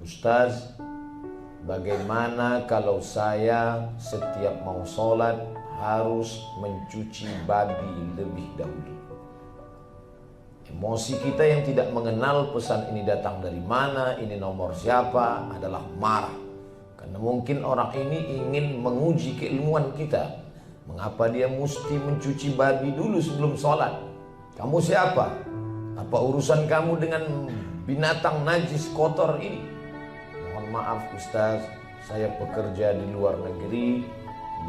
Ustaz, bagaimana kalau saya setiap mau sholat harus mencuci babi lebih dahulu? Emosi kita yang tidak mengenal pesan ini datang dari mana, ini nomor siapa, adalah marah. Karena mungkin orang ini ingin menguji keilmuan kita. Mengapa dia mesti mencuci babi dulu sebelum sholat? Kamu siapa? Apa urusan kamu dengan binatang najis kotor ini? Mohon maaf Ustaz, saya bekerja di luar negeri,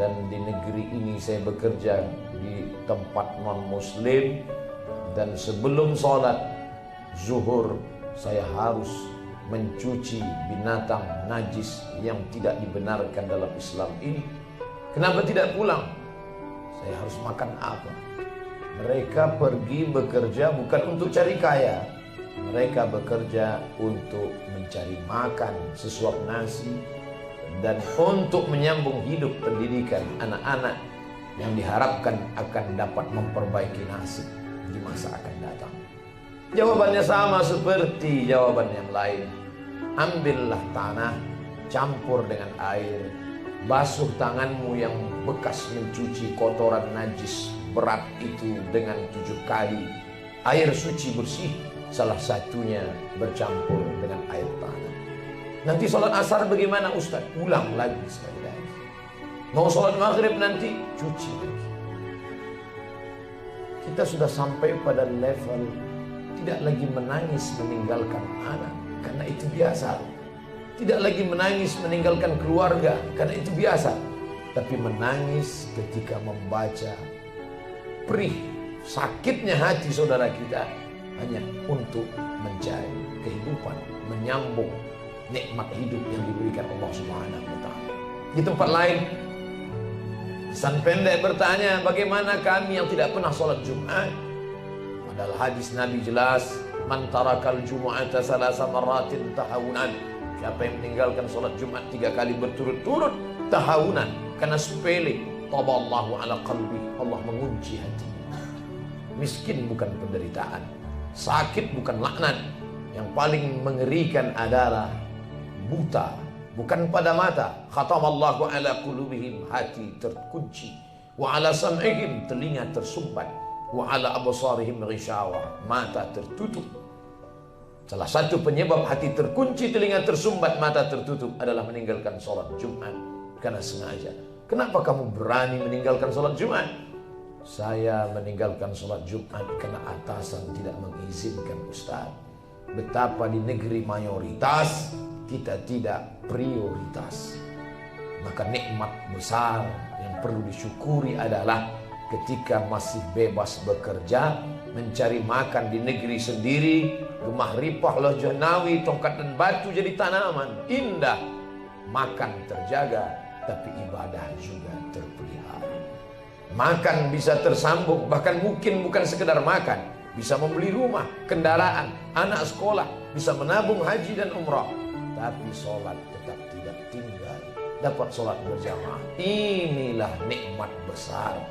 dan di negeri ini saya bekerja di tempat non muslim, dan sebelum sholat zuhur saya harus mencuci binatang najis yang tidak dibenarkan dalam Islam ini. Kenapa tidak pulang? Saya harus makan apa? Mereka pergi bekerja bukan untuk cari kaya, mereka bekerja untuk mencari makan sesuap nasi dan untuk menyambung hidup pendidikan anak-anak yang diharapkan akan dapat memperbaiki nasib di masa akan datang. Jawabannya sama seperti jawaban yang lain. Ambillah tanah, campur dengan air, basuh tanganmu yang bekas mencuci kotoran najis berat itu dengan 7 kali air suci bersih, salah satunya bercampur dengan air tanah. Nanti sholat asar bagaimana Ustaz? Ulang lagi sekali lagi. Mau sholat maghrib nanti cuci lagi. Kita sudah sampai pada level tidak lagi menangis meninggalkan anak, karena itu biasa. Tidak lagi menangis meninggalkan keluarga, karena itu biasa. Tapi menangis ketika membaca perih sakitnya hati saudara kita hanya untuk mencari kehidupan, menyambung nikmat hidup yang diberikan Allah Subhanahu wa taala. Di tempat lain, pesan pendek bertanya, bagaimana kami yang tidak pernah sholat Jumat? Padahal hadis Nabi jelas, man tarakal jumu'ata salasa marratin tahawunan. Siapa yang meninggalkan sholat Jumat 3 kali berturut-turut tahawunan, karena sepele, taballahu ala qalbi, Allah mengunci hati. Miskin bukan penderitaan, sakit bukan laknat. Yang paling mengerikan adalah buta, bukan pada mata. Khatamallahu ala qulubihim, hati terkunci. Wa ala sam'ihim, telinga tersumbat. Wa ala absarihim ghishawa, mata tertutup. Salah satu penyebab hati terkunci, telinga tersumbat, mata tertutup adalah meninggalkan sholat Jumat karena sengaja. Kenapa kamu berani meninggalkan sholat Jumat? Saya meninggalkan sholat Jumat karena atasan tidak mengizinkan Ustaz. Betapa di negeri mayoritas kita tidak prioritas. Maka nikmat besar yang perlu disyukuri adalah ketika masih bebas bekerja, mencari makan di negeri sendiri, rumah ripah loh janawi, tongkat dan batu jadi tanaman indah, makan terjaga, tapi ibadah juga terpelihara. Makan bisa tersambung, bahkan mungkin bukan sekedar makan, bisa membeli rumah, kendaraan, anak sekolah, bisa menabung haji dan umrah. Tapi sholat tetap tidak tinggal, dapat sholat berjamaah. Inilah nikmat besar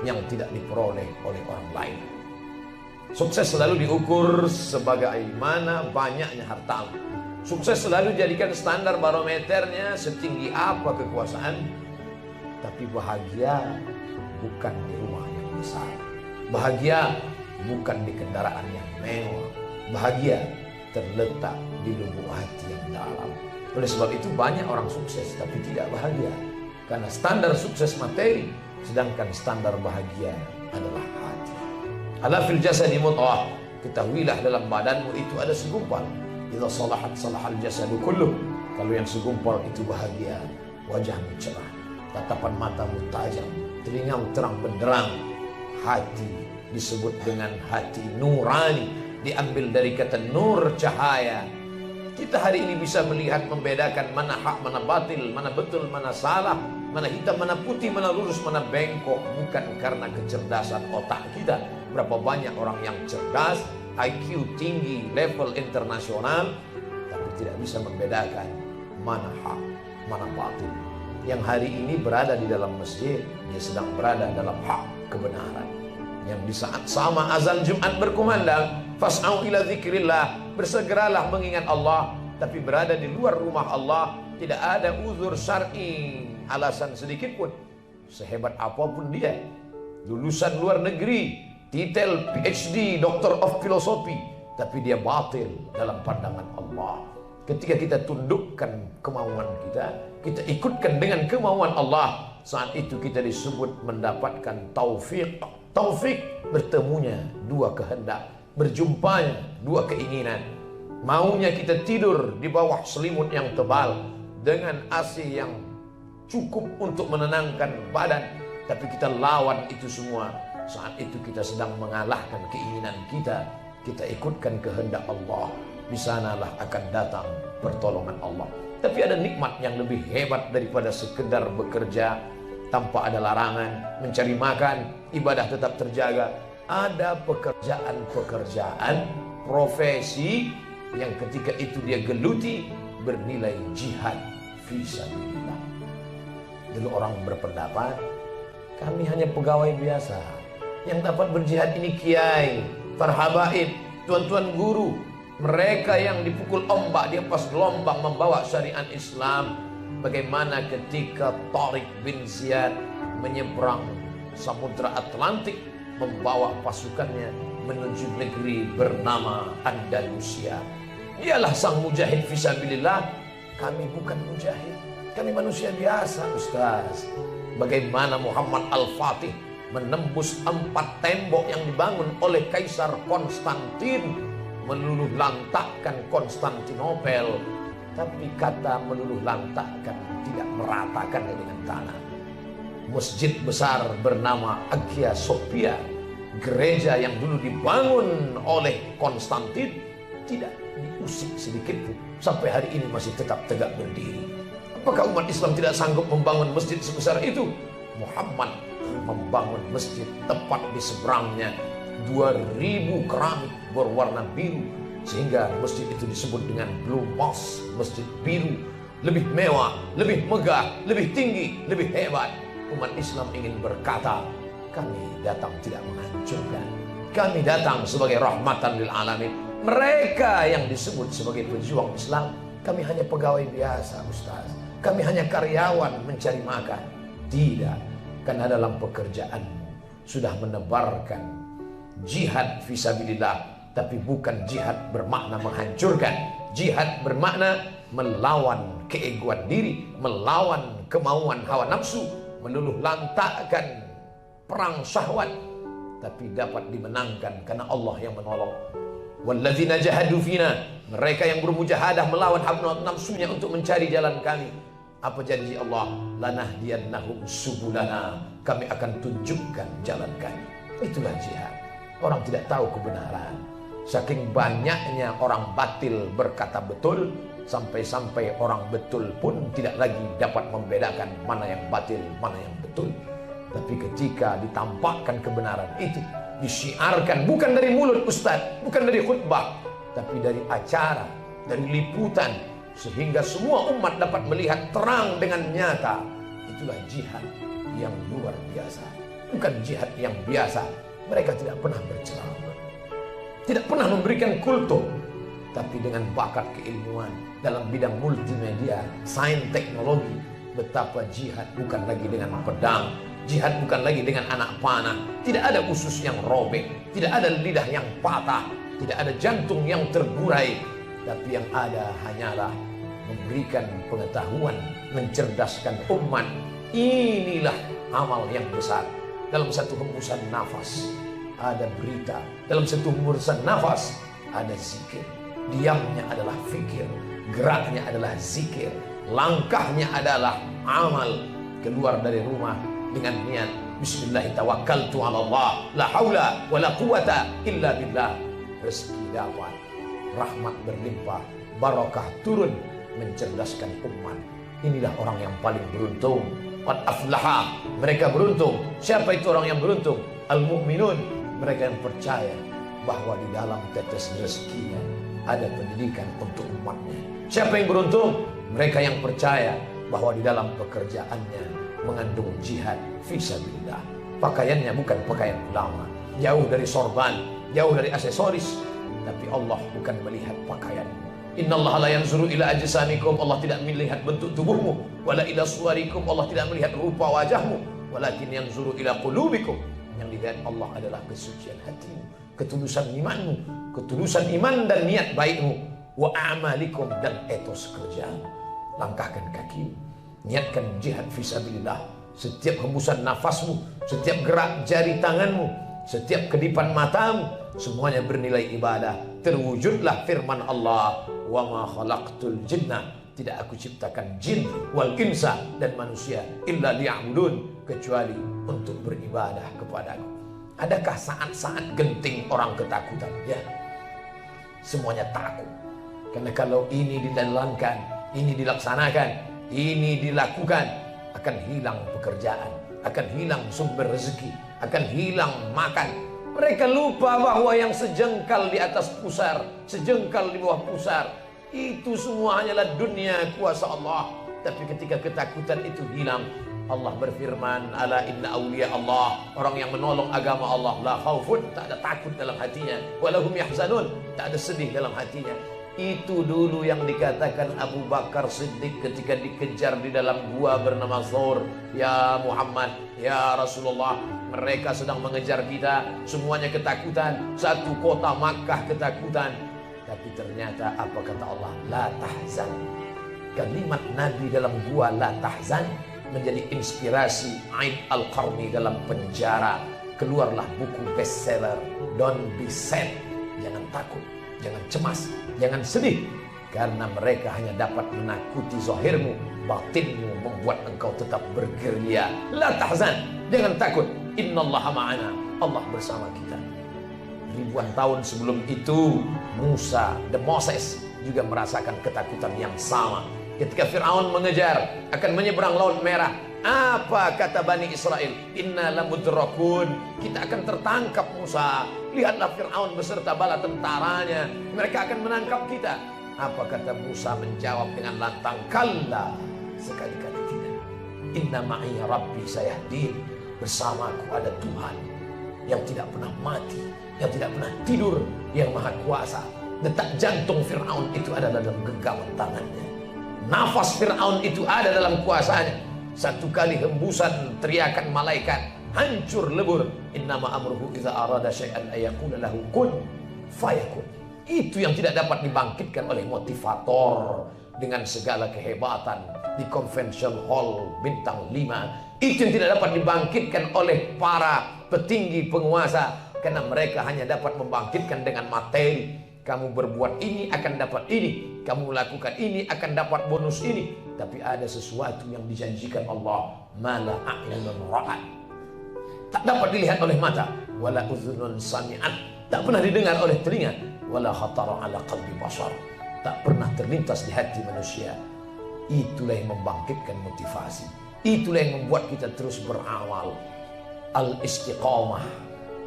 yang tidak diperoleh oleh orang lain. Sukses selalu diukur sebagaimana banyaknya hartamu. Sukses selalu jadikan standar barometernya setinggi apa kekuasaan. Tapi bahagia bukan di rumah yang besar, bahagia bukan di kendaraan yang mewah, bahagia terletak di lubuk hati yang dalam. Oleh sebab itu banyak orang sukses tapi tidak bahagia, karena standar sukses materi, sedangkan standar bahagia adalah hati. Ala fil jasadi mudghah, ketahuilah dalam badanmu itu ada segumpal. Idza salahat salahal jasadu kulluh. Kalau yang segumpal itu bahagia, wajahmu cerah, tatapan matamu tajam, telingamu terang benderang. Hati disebut dengan hati nurani, diambil dari kata nur, cahaya. Kita hari ini bisa melihat, membedakan mana hak, mana batil, mana betul, mana salah, mana hitam, mana putih, mana lurus, mana bengkok, bukan karena kecerdasan otak kita. Berapa banyak orang yang cerdas, IQ tinggi, level internasional, tapi tidak bisa membedakan mana hak, mana batil. Yang hari ini berada di dalam masjid, dia sedang berada dalam hak, kebenaran. Yang di saat sama azan Jumat berkumandang, fas'au ila dzikrillah, bersegeralah mengingat Allah, tapi berada di luar rumah Allah, tidak ada uzur syar'i, alasan sedikit pun. Sehebat apapun dia, lulusan luar negeri, titel PhD, Doctor of Philosophy, tapi dia batil dalam pandangan Allah. Ketika kita tundukkan kemauan kita, kita ikutkan dengan kemauan Allah, saat itu kita disebut mendapatkan taufik. Taufik, bertemunya dua kehendak, berjumpanya dua keinginan. Maunya kita tidur di bawah selimut yang tebal dengan AC yang cukup untuk menenangkan badan, tapi kita lawan itu semua. Saat itu kita sedang mengalahkan keinginan kita. Kita ikutkan kehendak Allah, di sanalah akan datang pertolongan Allah. Tapi ada nikmat yang lebih hebat daripada sekedar bekerja tanpa ada larangan, mencari makan, ibadah tetap terjaga. Ada pekerjaan-pekerjaan, profesi yang ketika itu dia geluti bernilai jihad fisabilillah. Dulu orang berpendapat kami hanya pegawai biasa, yang dapat berjihad ini kiai, para habaib, tuan-tuan guru, mereka yang dipukul ombak di ampas gelombang membawa syariat Islam. Bagaimana ketika Tariq bin Ziyad menyeberang Samudra Atlantik membawa pasukannya menuju negeri bernama Andalusia. Dialah sang mujahid fisabilillah. Kami bukan mujahid, kami manusia biasa, Ustaz. Bagaimana Muhammad Al-Fatih menembus 4 tembok yang dibangun oleh Kaisar Konstantin, meluluh lantakkan Konstantinopel. Tapi kata meluluh lantakkan tidak meratakan dengan tanah. Masjid besar bernama Hagia Sophia, gereja yang dulu dibangun oleh Konstantin, tidak diusik sedikit pun, sampai hari ini masih tetap tegak berdiri. Apakah umat Islam tidak sanggup membangun masjid sebesar itu? Muhammad membangun masjid tepat di seberangnya 2000 keramik berwarna biru, sehingga masjid itu disebut dengan Blue Mosque, masjid biru. Lebih mewah, lebih megah, lebih tinggi, lebih hebat. Umat Islam ingin berkata, kami datang tidak menghancurkan, kami datang sebagai rahmatan lil alamin. Mereka yang disebut sebagai pejuang Islam, kami hanya pegawai biasa, Ustaz, kami hanya karyawan mencari makan. Tidak, karena dalam pekerjaanmu sudah menebarkan jihad fisabilillah. Tapi bukan jihad bermakna menghancurkan. Jihad bermakna melawan keegoan diri, melawan kemauan hawa nafsu, meluluh lantakkan perang syahwat, tapi dapat dimenangkan karena Allah yang menolong. Walladzina jahadu fina, mereka yang bermujahadah melawan hawa nafsunya untuk mencari jalan kami. Apa janji Allah? Lanahdiyannahum subulana, kami akan tunjukkan jalan kami. Itulah jihad. Orang tidak tahu kebenaran. Saking banyaknya orang batil berkata betul, sampai-sampai orang betul pun tidak lagi dapat membedakan mana yang batil, mana yang betul. Tapi ketika ditampakkan kebenaran itu, disiarkan bukan dari mulut ustaz, bukan dari khutbah, tapi dari acara, dari liputan, sehingga semua umat dapat melihat terang dengan nyata. Itulah jihad yang luar biasa. Bukan jihad yang biasa. Mereka tidak pernah berceramah, tidak pernah memberikan kultum, tapi dengan bakat keilmuan dalam bidang multimedia, sains, teknologi. Betapa jihad bukan lagi dengan pedang, jihad bukan lagi dengan anak panah. Tidak ada usus yang robek, tidak ada lidah yang patah, tidak ada jantung yang terburai. Tapi yang ada hanyalah memberikan pengetahuan, mencerdaskan umat. Inilah amal yang besar. Dalam satu hembusan nafas ada berita, dalam satu hembusan nafas ada zikir. Diamnya adalah fikir, geraknya adalah zikir, langkahnya adalah amal. Keluar dari rumah dengan niat bismillah tawakkaltu ala Allah, la haula wala quwata illa billah. Rezeki dapat, rahmat berlimpah, barakah turun, mencerdaskan umat. Inilah orang yang paling beruntung. Qad aflaha, mereka beruntung. Siapa itu orang yang beruntung? Al-mu'minun, mereka yang percaya bahwa di dalam tetes rezekinya ada pendidikan untuk umatnya. Siapa yang beruntung? Mereka yang percaya bahwa di dalam pekerjaannya mengandung jihad fisabilillah. Pakaiannya bukan pakaian ulama, jauh dari sorban, jauh dari aksesoris. Tapi Allah bukan melihat pakaianmu, Innallaha la yanzuru ila ajsamikum, Allah tidak melihat bentuk tubuhmu, wala ila suwarikum, Allah tidak melihat rupa wajahmu, walakin yanzuru ila qulubikum, yang dilihat Allah adalah kesucian hatimu, ketulusan imanmu, ketulusan iman dan niat baikmu, wa a'malikum, dan etos kerjamu. Langkahkan kakimu, niatkan jihad fisabilillah. Setiap hembusan nafasmu, setiap gerak jari tanganmu, setiap kedipan matamu, semuanya bernilai ibadah. Terwujudlah firman Allah, wa ma khalaqtul jinna, tidak aku ciptakan jin wal insa, dan manusia, illa liya'budun, kecuali untuk beribadah kepadaku. Adakah saat-saat genting orang ketakutan? Ya, semuanya takut. Karena kalau ini dijalankan, ini dilaksanakan, ini dilakukan, akan hilang pekerjaan, akan hilang sumber rezeki, akan hilang makan. Mereka lupa bahwa yang sejengkal di atas pusar, sejengkal di bawah pusar, itu semua hanyalah dunia kuasa Allah. Tapi ketika ketakutan itu hilang, Allah berfirman, ala inna awliya Allah, orang yang menolong agama Allah, la khaufun, tak ada takut dalam hatinya, walahum yahzanun, tak ada sedih dalam hatinya. Itu dulu yang dikatakan Abu Bakar Siddiq ketika dikejar di dalam gua bernama Thawr. Ya Muhammad, ya Rasulullah, mereka sedang mengejar kita, semuanya ketakutan, satu kota Makkah ketakutan. Tapi ternyata apa kata Allah? La tahzan. Kalimat Nabi dalam gua la tahzan menjadi inspirasi Aid Al-Qarni dalam penjara. Keluarlah buku bestseller, Don't Be Sad, jangan takut, jangan cemas, jangan sedih, karena mereka hanya dapat menakuti zahirmu, batinmu membuat engkau tetap bergerilya. La tahzan, jangan takut, innallaha ma'ana, Allah bersama kita. Ribuan tahun sebelum itu, Musa, the Moses, juga merasakan ketakutan yang sama. Ketika Fir'aun mengejar, akan menyeberang Laut Merah, apa kata Bani Israel? Inna lamudrakun, kita akan tertangkap Musa. Lihatlah Fir'aun beserta bala tentaranya, mereka akan menangkap kita. Apa kata Musa menjawab dengan lantang? Kalla, sekali-kali tidak. Inna ma'i rabbi sayahdin, bersamaku ada Tuhan yang tidak pernah mati, yang tidak pernah tidur, yang maha kuasa. Detak jantung Fir'aun itu ada dalam genggaman tangannya. Nafas Fir'aun itu ada dalam kuasanya. Satu kali hembusan teriakan malaikat, hancur lebur. Innama amruhu idza arada syai'an ayaqula lahu kun fayakun. Itu yang tidak dapat dibangkitkan oleh motivator dengan segala kehebatan di convention hall bintang 5. Itu yang tidak dapat dibangkitkan oleh para petinggi penguasa, karena mereka hanya dapat membangkitkan dengan materi. Kamu berbuat ini akan dapat ini, kamu melakukan ini akan dapat bonus ini. Tapi ada sesuatu yang dijanjikan Allah, mala a'yunun ra'at, tak dapat dilihat oleh mata, wala udhunun sami'at, tak pernah didengar oleh telinga, wala khatara ala qalbi bashar, tak pernah terlintas di hati manusia. Itulah yang membangkitkan motivasi, itulah yang membuat kita terus beramal. Al-istiqamah,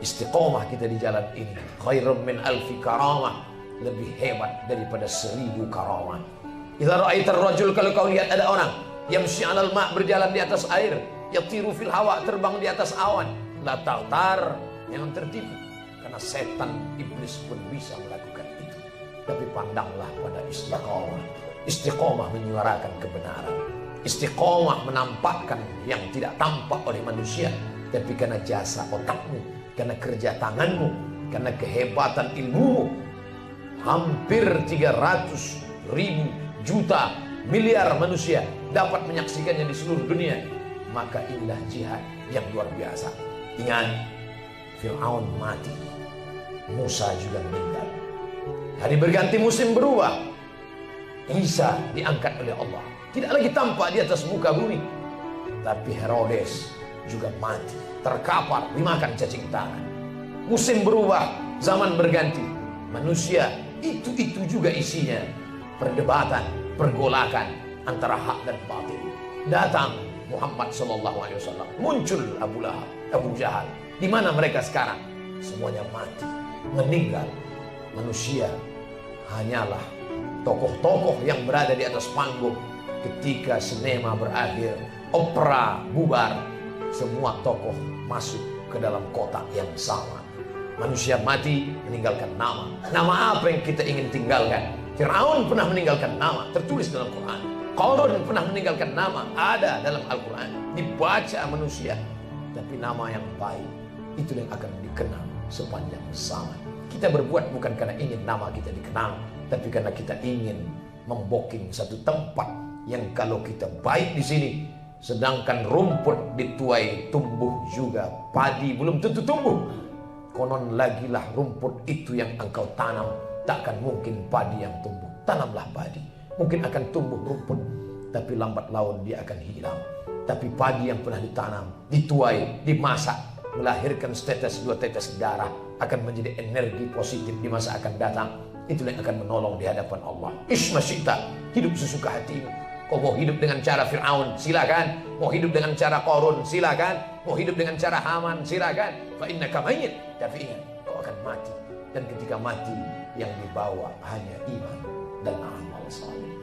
istiqamah kita di jalan ini, khairum min alfi karamah, lebih hebat daripada 1000 karamah. Idza ra'aitar rajul, kalau kau lihat ada orang yamshi 'alal ma', berjalan di atas air, yatiru fil hawa, terbang di atas awan, la ta'tar, jangan tertipu, karena setan iblis pun bisa melakukan itu. Tapi pandanglah pada istiqamah. Istiqamah menyuarakan kebenaran, istiqamah menampakkan yang tidak tampak oleh manusia, tapi karena jasa otakmu, karena kerja tanganmu, karena kehebatan ilmumu. Hampir 300.000 juta miliar manusia dapat menyaksikannya di seluruh dunia. Maka inilah jihad yang luar biasa. Ingat, Fir'aun mati, Musa juga meninggal. Hari berganti musim berubah, Isa diangkat oleh Allah, tidak lagi tampak di atas muka bumi. Tapi Herodes juga mati, terkapar, dimakan cacing tangan. Musim berubah, zaman berganti, manusia itu juga isinya perdebatan, pergolakan antara hak dan batil. Datang Muhammad SAW, muncul Abu Lahab, Abu Jahal. Di mana mereka sekarang? Semuanya mati, meninggal. Manusia hanyalah tokoh-tokoh yang berada di atas panggung. Ketika sinema berakhir, opera bubar, semua tokoh masuk ke dalam kotak yang sama. Manusia mati, meninggalkan nama. Nama apa yang kita ingin tinggalkan? Fir'aun pernah meninggalkan nama, tertulis dalam Quran. Qarun pernah meninggalkan nama, ada dalam Al-Quran, dibaca manusia. Tapi nama yang baik, itu yang akan dikenal sepanjang zaman. Kita berbuat bukan karena ingin nama kita dikenal, tapi karena kita ingin memboking satu tempat yang kalau kita baik di sini, sedangkan rumput dituai tumbuh juga, padi belum tentu tumbuh. Konon lagilah rumput itu yang engkau tanam, takkan mungkin padi yang tumbuh. Tanamlah padi, mungkin akan tumbuh rumput, tapi lambat laun dia akan hilang. Tapi padi yang pernah ditanam, dituai, dimasak, melahirkan setetes dua tetes darah, akan menjadi energi positif di masa akan datang. Itulah yang akan menolong di hadapan Allah. Ismasyita, hidup sesuka hatimu. Kau mau hidup dengan cara Fir'aun, silakan. Mau hidup dengan cara Qarun, silakan. Mau hidup dengan cara Haman, silakan. Fa innaka mayyit, tapi ingat, kau akan mati. Dan ketika mati, yang dibawa hanya iman dan amal saleh.